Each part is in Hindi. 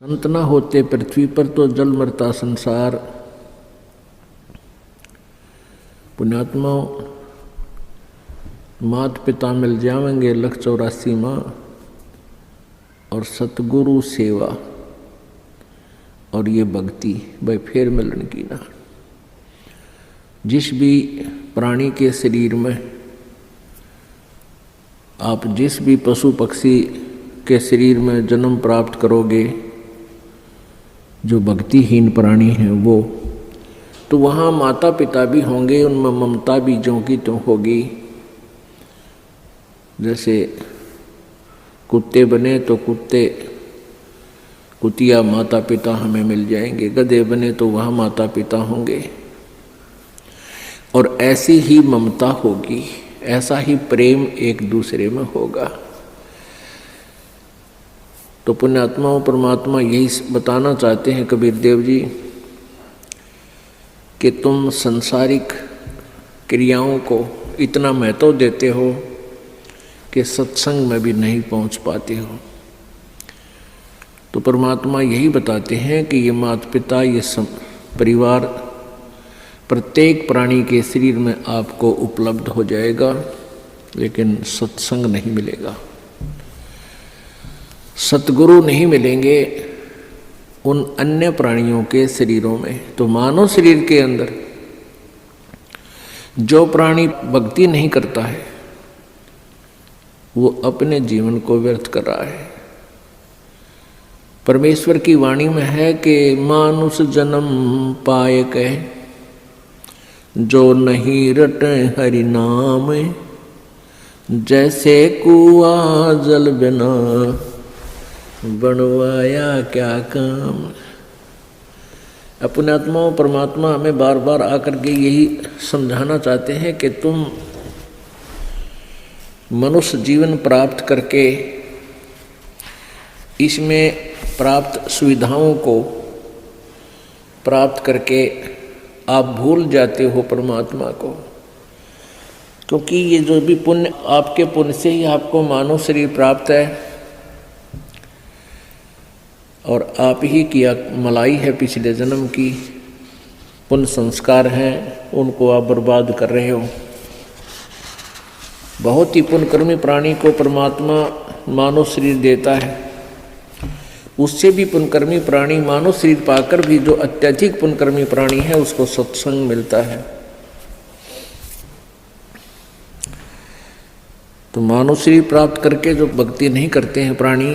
संत न होते पृथ्वी पर तो जल मरता संसार। पुण्यात्मा मात पिता मिल जाएंगे 184 माँ और सतगुरु सेवा और ये भक्ति भाई फिर मिलन की ना। जिस भी प्राणी के शरीर में आप जिस भी पशु पक्षी के शरीर में जन्म प्राप्त करोगे, जो भक्तिहीन प्राणी हैं वो तो वहाँ माता पिता भी होंगे, उनमें ममता भी ज्यों की त्यों होगी। जैसे कुत्ते बने तो कुतिया माता पिता हमें मिल जाएंगे, गधे बने तो वहाँ माता पिता होंगे और ऐसी ही ममता होगी, ऐसा ही प्रेम एक दूसरे में होगा। तो पुण्यात्माओं परमात्मा यही बताना चाहते हैं कबीर देव जी कि तुम संसारिक क्रियाओं को इतना महत्व देते हो कि सत्संग में भी नहीं पहुंच पाते हो। तो परमात्मा यही बताते हैं कि ये माता पिता, ये परिवार प्रत्येक प्राणी के शरीर में आपको उपलब्ध हो जाएगा, लेकिन सत्संग नहीं मिलेगा, सतगुरु नहीं मिलेंगे उन अन्य प्राणियों के शरीरों में। तो मानव शरीर के अंदर जो प्राणी भक्ति नहीं करता है वो अपने जीवन को व्यर्थ कर रहा है। परमेश्वर की वाणी में है कि मानुष जन्म पाए कह जो नहीं रटे हरि नाम, जैसे कुआं जल बिना बनवाया क्या काम। अपने आत्माओं परमात्मा हमें बार बार आकर के यही समझाना चाहते हैं कि तुम मनुष्य जीवन प्राप्त करके इसमें प्राप्त सुविधाओं को प्राप्त करके आप भूल जाते हो परमात्मा को, क्योंकि ये जो भी पुण्य, आपके पुण्य से ही आपको मानव शरीर प्राप्त है और आप ही किया मलाई है पिछले जन्म की, पुण्य संस्कार हैं, उनको आप बर्बाद कर रहे हो। बहुत ही पुण्यकर्मी प्राणी को परमात्मा मानव शरीर देता है, उससे भी पुण्यकर्मी प्राणी मानव शरीर पाकर भी जो अत्यधिक पुण्यकर्मी प्राणी है उसको सत्संग मिलता है। तो मानव शरीर प्राप्त करके जो भक्ति नहीं करते हैं प्राणी,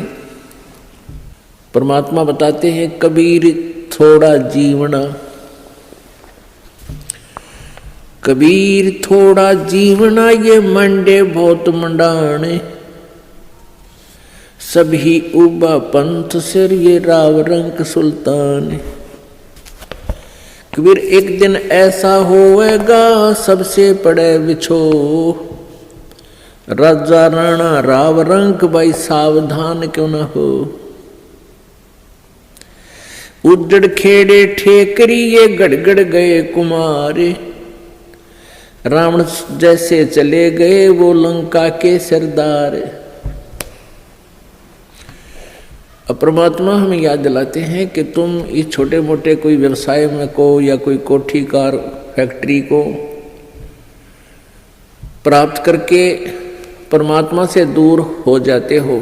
परमात्मा बताते हैं कबीर थोड़ा जीवना, कबीर थोड़ा जीवना ये मंडे बहुत मंडाने, सभी उबा पंथ सिर ये राव रंग सुल्तान। कबीर एक दिन ऐसा होएगा सबसे पड़े बिछो, राजा राणा राव रंग भाई सावधान क्यों न हो। उजड़ खेड़े ठेकरी ये गड़गड़ गए कुमारे, रावण जैसे चले गए वो लंका के सरदार। अब परमात्मा हमें याद दिलाते हैं कि तुम इस छोटे मोटे कोई व्यवसाय में को या कोई कोठी कार फैक्ट्री को प्राप्त करके परमात्मा से दूर हो जाते हो।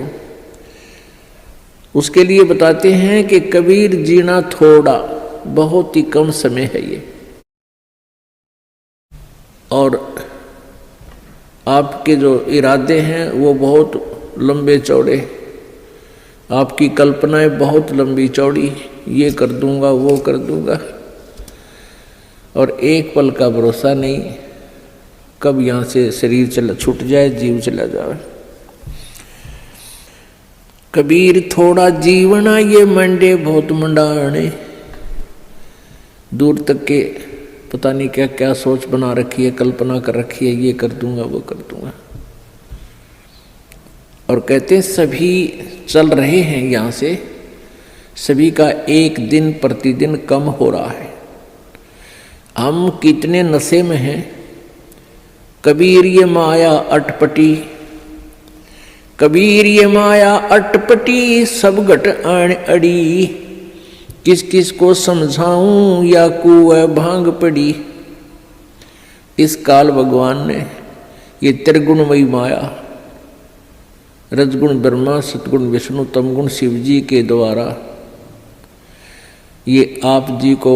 उसके लिए बताते हैं कि कबीर जीना थोड़ा, बहुत ही कम समय है ये, और आपके जो इरादे हैं वो बहुत लंबे चौड़े, आपकी कल्पनाएं बहुत लंबी चौड़ी, ये कर दूंगा वो कर दूंगा, और एक पल का भरोसा नहीं कब यहाँ से शरीर छूट जाए, जीव चला जाए। कबीर थोड़ा जीवना ये मंडे बहुत मंडाने, दूर तक के पता नहीं क्या क्या सोच बना रखी है, कल्पना कर रखी है, ये कर दूंगा वो कर दूंगा, और कहते हैं सभी चल रहे हैं यहाँ से, सभी का एक दिन प्रतिदिन कम हो रहा है। हम कितने नशे में हैं। कबीर ये माया अटपटी कबीर ये माया अटपटी सब घट आण अड़ी, किस किस को समझाऊं या कुएं भांग पड़ी। इस काल भगवान ने ये त्रिगुणमयी माया, रजगुण ब्रह्मा, सतगुण विष्णु, तमगुण शिव जी के द्वारा ये आप जी को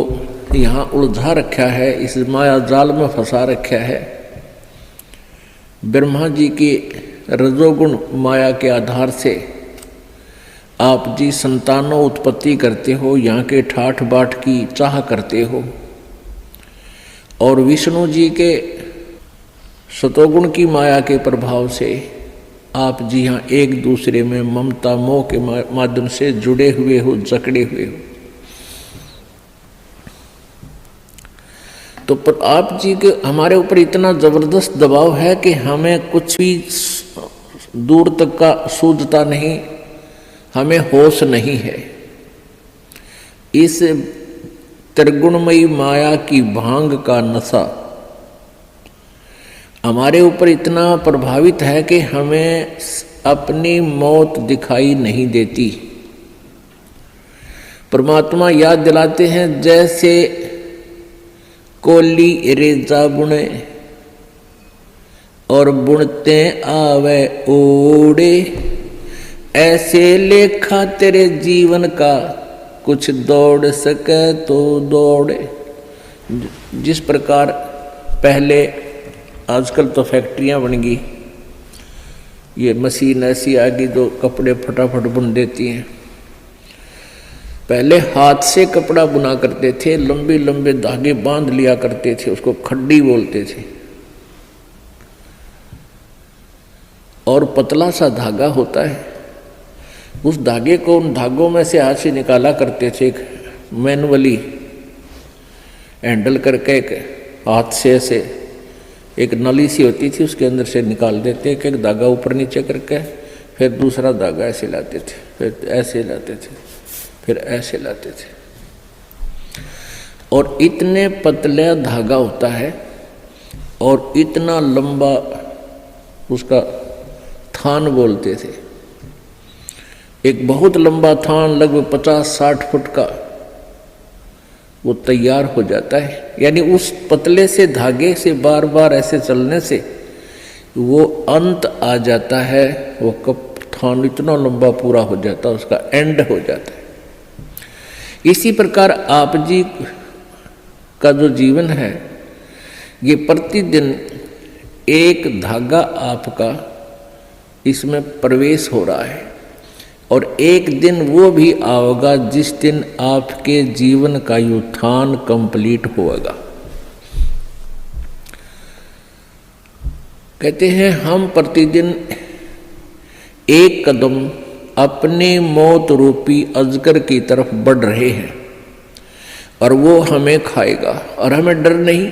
यहाँ उलझा रखा है, इस माया जाल में फंसा रखा है। ब्रह्मा जी की रजोगुण माया के आधार से आप जी संतानों उत्पत्ति करते हो, यहाँ के ठाठ बाट की चाह करते हो, और विष्णु जी के सतोगुण की माया के प्रभाव से आप जी यहाँ एक दूसरे में ममता मोह के माध्यम से जुड़े हुए हो, जकड़े हुए हो। तो पर आप जी के हमारे ऊपर इतना जबरदस्त दबाव है कि हमें कुछ भी दूर तक का सूझता नहीं, हमें होश नहीं है। इस त्रिगुणमयी माया की भांग का नशा हमारे ऊपर इतना प्रभावित है कि हमें अपनी मौत दिखाई नहीं देती। परमात्मा याद दिलाते हैं, जैसे कोली रेजा बुने और बुनते आवे ओड़े, ऐसे लेखा तेरे जीवन का कुछ दौड़ सके तो दौड़े। जिस प्रकार पहले, आजकल तो फैक्ट्रियां बन गई, ये मशीन ऐसी आ गई जो कपड़े फटाफट बुन देती हैं। पहले हाथ से कपड़ा बुना करते थे, लंबे लंबे धागे बांध लिया करते थे, उसको खड्डी बोलते थे, और पतला सा धागा होता है, उस धागे को उन धागों में से हाथ से निकाला करते थे, एक मैनुअली हैंडल करके एक हाथ से ऐसे एक नली सी होती थी, उसके अंदर से निकाल देते, एक धागा ऊपर नीचे करके, फिर दूसरा धागा ऐसे लाते थे, फिर ऐसे लाते थे, फिर ऐसे लाते थे, और इतने पतला धागा होता है और इतना लंबा उसका थान बोलते थे। एक बहुत लंबा थान लगभग 50-60 फुट का वो तैयार हो जाता है। यानी उस पतले से धागे से बार बार ऐसे चलने से वो अंत आ जाता है, वो कप थान इतना लंबा पूरा हो जाता है, उसका एंड हो जाता है। इसी प्रकार आप जी का जो जीवन है, ये प्रतिदिन एक धागा आपका इसमें प्रवेश हो रहा है, और एक दिन वो भी आएगा जिस दिन आपके जीवन का उत्थान कंप्लीट होगा। कहते हैं हम प्रतिदिन एक कदम अपने मौत रूपी अजगर की तरफ बढ़ रहे हैं, और वो हमें खाएगा और हमें डर नहीं।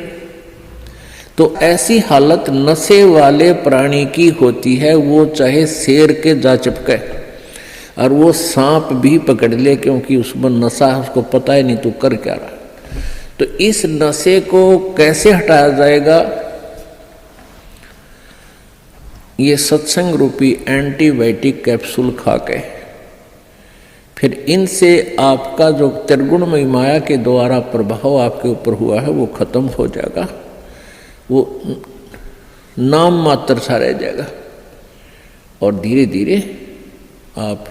तो ऐसी हालत नशे वाले प्राणी की होती है, वो चाहे शेर के जा चिपके और वो सांप भी पकड़ ले, क्योंकि उसमें नशा है, उसको पता ही नहीं तू कर क्या रहा। तो इस नशे को कैसे हटाया जाएगा? ये सत्संग रूपी एंटीबायोटिक कैप्सूल खा के, फिर इनसे आपका जो त्रिगुणमयी माया के द्वारा प्रभाव आपके ऊपर हुआ है वो खत्म हो जाएगा, वो नाम मात्र सा रह जाएगा, और धीरे धीरे आप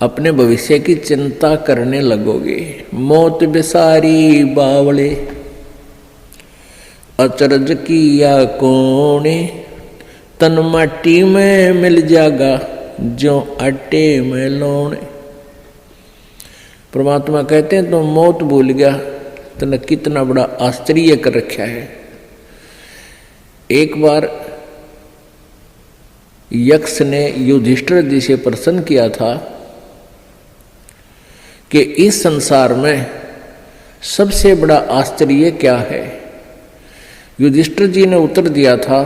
अपने भविष्य की चिंता करने लगोगे। मौत बिसारी बावले अचरज किया कोने, तन माटी में मिल जाएगा जो आटे में लौने। परमात्मा कहते हैं तो मौत भूल गया, तने कितना बड़ा आश्चर्य कर रखा है। एक बार यक्ष ने युधिष्ठिर जी से प्रश्न किया था कि इस संसार में सबसे बड़ा आश्चर्य क्या है? युधिष्ठिर जी ने उत्तर दिया था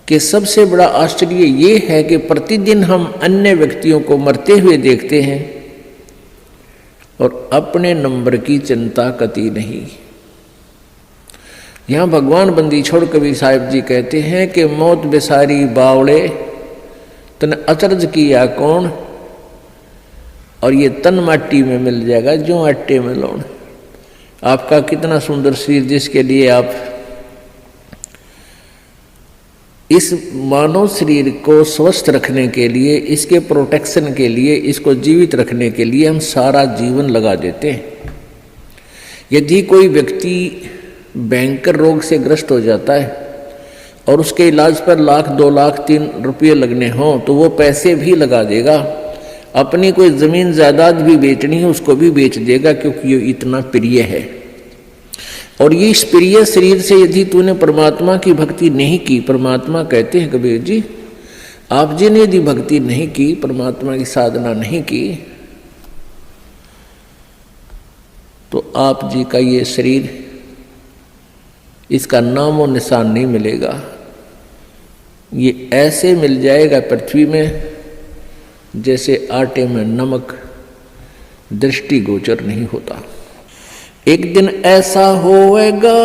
कि सबसे बड़ा आश्चर्य ये है कि प्रतिदिन हम अन्य व्यक्तियों को मरते हुए देखते हैं और अपने नंबर की चिंता कती नहीं। यहाँ भगवान बंदी छोड़ कबीर साहिब जी कहते हैं कि मौत बेसारी बावड़े तने अचरज किया कौन, और ये तन माटी में मिल जाएगा जो आटे में लौण। आपका कितना सुंदर शरीर, जिसके लिए आप इस मानव शरीर को स्वस्थ रखने के लिए, इसके प्रोटेक्शन के लिए, इसको जीवित रखने के लिए हम सारा जीवन लगा देते हैं। यदि कोई व्यक्ति भयंकर रोग से ग्रस्त हो जाता है और उसके इलाज पर 1 लाख 2 लाख 3 रुपये लगने हों तो वो पैसे भी लगा देगा। अपनी कोई जमीन जायदाद भी बेचनी है उसको भी बेच देगा, क्योंकि ये इतना प्रिय है। और ये इस प्रिय शरीर से यदि तूने परमात्मा की भक्ति नहीं की, परमात्मा कहते हैं कबीर जी, आप जी ने यदि भक्ति नहीं की, परमात्मा की साधना नहीं की, तो आप जी का ये शरीर, इसका नामो निशान नहीं मिलेगा। ये ऐसे मिल जाएगा पृथ्वी में जैसे आटे में नमक, दृष्टिगोचर नहीं होता। एक दिन ऐसा होएगा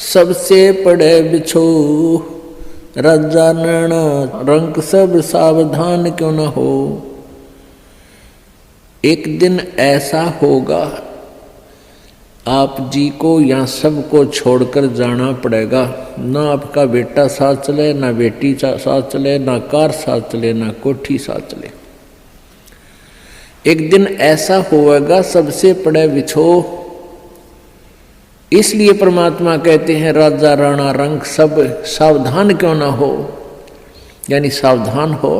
सबसे पड़े बिछो, राजा नैना रंग सब सावधान क्यों न हो। एक दिन ऐसा होगा आप जी को यहाँ सबको छोड़कर जाना पड़ेगा। ना आपका बेटा साथ चले, ना बेटी साथ चले, ना कार साथ चले, ना कोठी साथ चले। एक दिन ऐसा होगा सबसे पड़े बिछो। इसलिए परमात्मा कहते हैं राजा राणा रंग सब सावधान क्यों ना हो, यानी सावधान हो,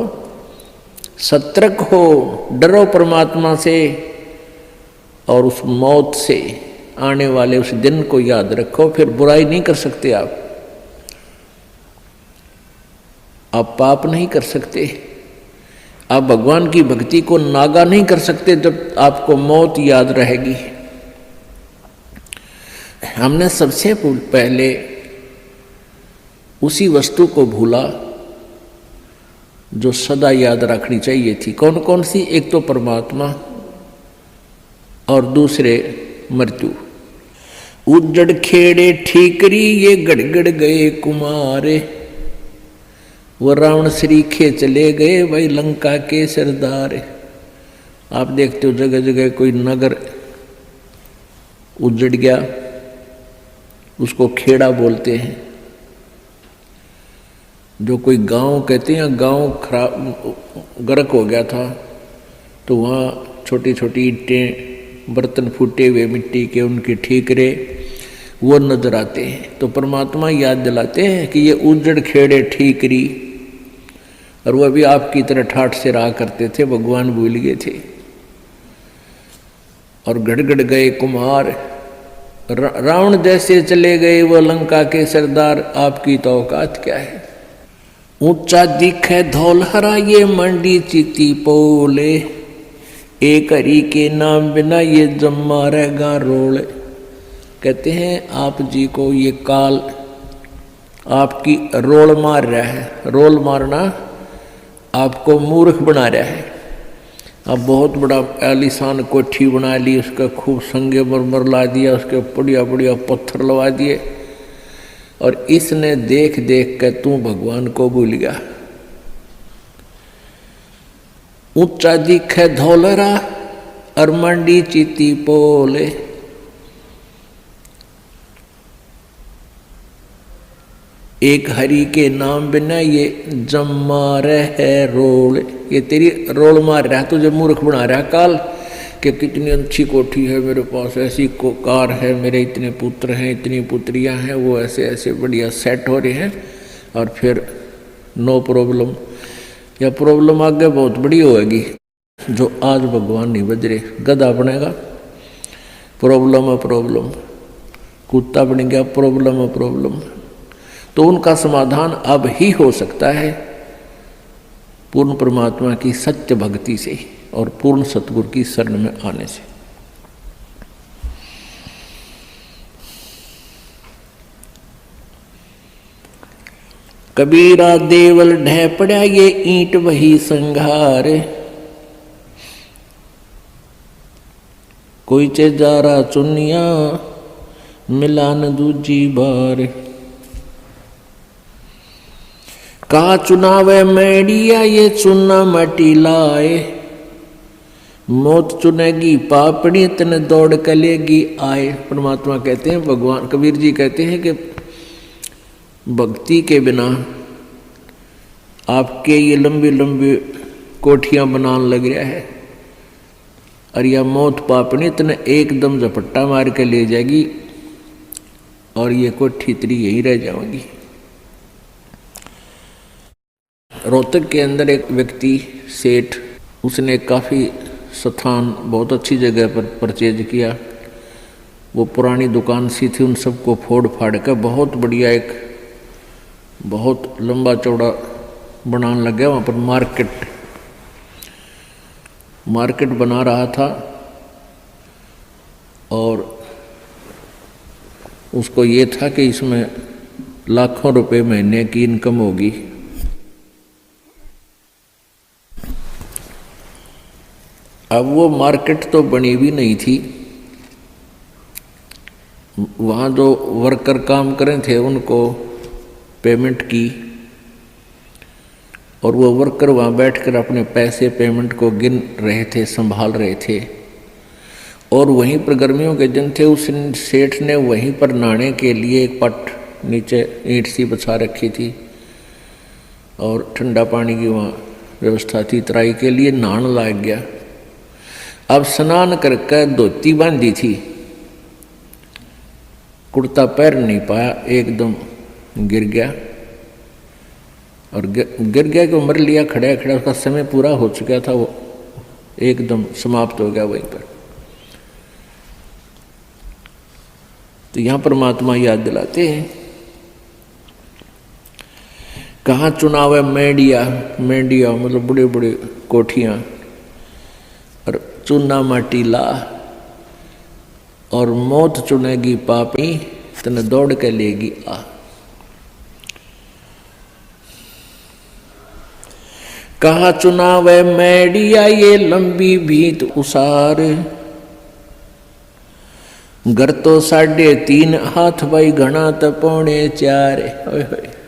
सतर्क हो, डरो परमात्मा से और उस मौत से आने वाले उस दिन को याद रखो। फिर बुराई नहीं कर सकते आप पाप नहीं कर सकते, आप भगवान की भक्ति को नागा नहीं कर सकते जब आपको मौत याद रहेगी। हमने सबसे पहले उसी वस्तु को भूला जो सदा याद रखनी चाहिए थी। कौन कौन सी? एक तो परमात्मा और दूसरे मृत्यु। उज्जड़ खेड़े ठीकरी ये गड़गड़ गए कुमारे, वो रावण श्रीखे चले गए वही लंका के सरदार। आप देखते हो जगह जगह कोई नगर उजड़ गया, उसको खेड़ा बोलते हैं। जो कोई गांव कहते हैं, गांव खराब गर्क हो गया था तो वहाँ छोटी छोटी ईंटें, बर्तन फूटे हुए मिट्टी के, उनके ठीकरे वो नजर आते हैं। तो परमात्मा याद दिलाते हैं कि ये उजड़ खेड़े ठीकरी, और वह भी आपकी तरह ठाठ से रहा करते थे, भगवान भूल गए थे। और गड़गड़ गए कुमार, रावण जैसे चले गए वो लंका के सरदार, आपकी तो औकात क्या है। ऊंचा दिखे धौलहरा ये मंडी चीती पोले, एक हरि के नाम बिना ये जम्मा रहेगा रोल। कहते हैं आप जी को ये काल आपकी रोल मार रहा है। रोल मारना आपको मूर्ख बना रहा है। अब बहुत बड़ा आलीशान कोठी बना ली, उसका खूब संगे मरमर ला दिया, उसके बढ़िया बढ़िया पत्थर लगा दिए, और इसने देख देख कर तू भगवान को भूल गया। ऊंचा दिखे धौलरा और मंडी चीती पोले, एक हरि के नाम बिना ये जम्मा रहे रोल। ये तेरी रोल मार रहा है, तुझे मूर्ख बना रहा है काल कि कितनी अच्छी कोठी है मेरे पास, ऐसी कार है, मेरे इतने पुत्र हैं, इतनी पुत्रियां हैं, वो ऐसे ऐसे बढ़िया सेट हो रहे हैं, और फिर नो प्रॉब्लम, या प्रॉब्लम आगे बहुत बड़ी होगी। जो आज भगवान नहीं बज रहे, गधा बनेगा प्रॉब्लम, कुत्ता बन गया प्रॉब्लम। तो उनका समाधान अब ही हो सकता है पूर्ण परमात्मा की सत्य भक्ति से और पूर्ण सतगुरु की शरण में आने से। कबीरा देवल ढह पड़ा ये ईंट वही संघार, कोई चे जा रहा चुनिया मिलान दूजी बार। कहा चुनावे मेडिया ये चुना माटी लाए, मौत चुनेगी पापड़ी तने दौड़ कलेगी आए। परमात्मा कहते हैं, भगवान कबीर जी कहते हैं कि भक्ति के बिना आपके ये लंबी लंबी कोठियां बनाने लग रहा है, और यह मौत पापड़ी तने एकदम झपट्टा मार के ले जाएगी और ये कोठी इतनी यहीं रह जाएगी। रोहतक के अंदर एक व्यक्ति सेठ, उसने काफ़ी स्थान बहुत अच्छी जगह पर परचेज किया। वो पुरानी दुकान सी थी, उन सबको फोड़ फाड़ कर बहुत बढ़िया एक बहुत लंबा चौड़ा बनाने लग गया। वहाँ पर मार्केट बना रहा था, और उसको ये था कि इसमें लाखों रुपए महीने की इनकम होगी। अब वो मार्केट तो बनी भी नहीं थी, वहाँ जो वर्कर काम करे थे उनको पेमेंट की, और वो वर्कर वहाँ बैठकर अपने पैसे पेमेंट को गिन रहे थे, संभाल रहे थे। और वहीं पर गर्मियों के दिन थे, उस सेठ ने वहीं पर नहाने के लिए एक पट नीचे ईंट सी बिछा रखी थी, और ठंडा पानी की वहाँ व्यवस्था थी। तराई के लिए नहाने लग गया। अब स्नान करके धोती बांधी थी, कुर्ता पैर नहीं पाया, एकदम गिर गया, और गिर गया कि मर लिया खड़ा खड़ा। उसका समय पूरा हो चुका था, वो एकदम समाप्त हो गया वहीं पर। तो यहाँ परमात्मा याद दिलाते हैं, कहाँ चुनाव है मेडिया, मेडिया मतलब बड़े बड़े कोठियाँ, और चुना माटी ला, और मौत चुनेगी पापी तने दौड़ के लेगी आ। कहा चुनाव है मेडिया ये लंबी भीत उसार, घर तो 3.5 हाथ भाई घना तो 4.25।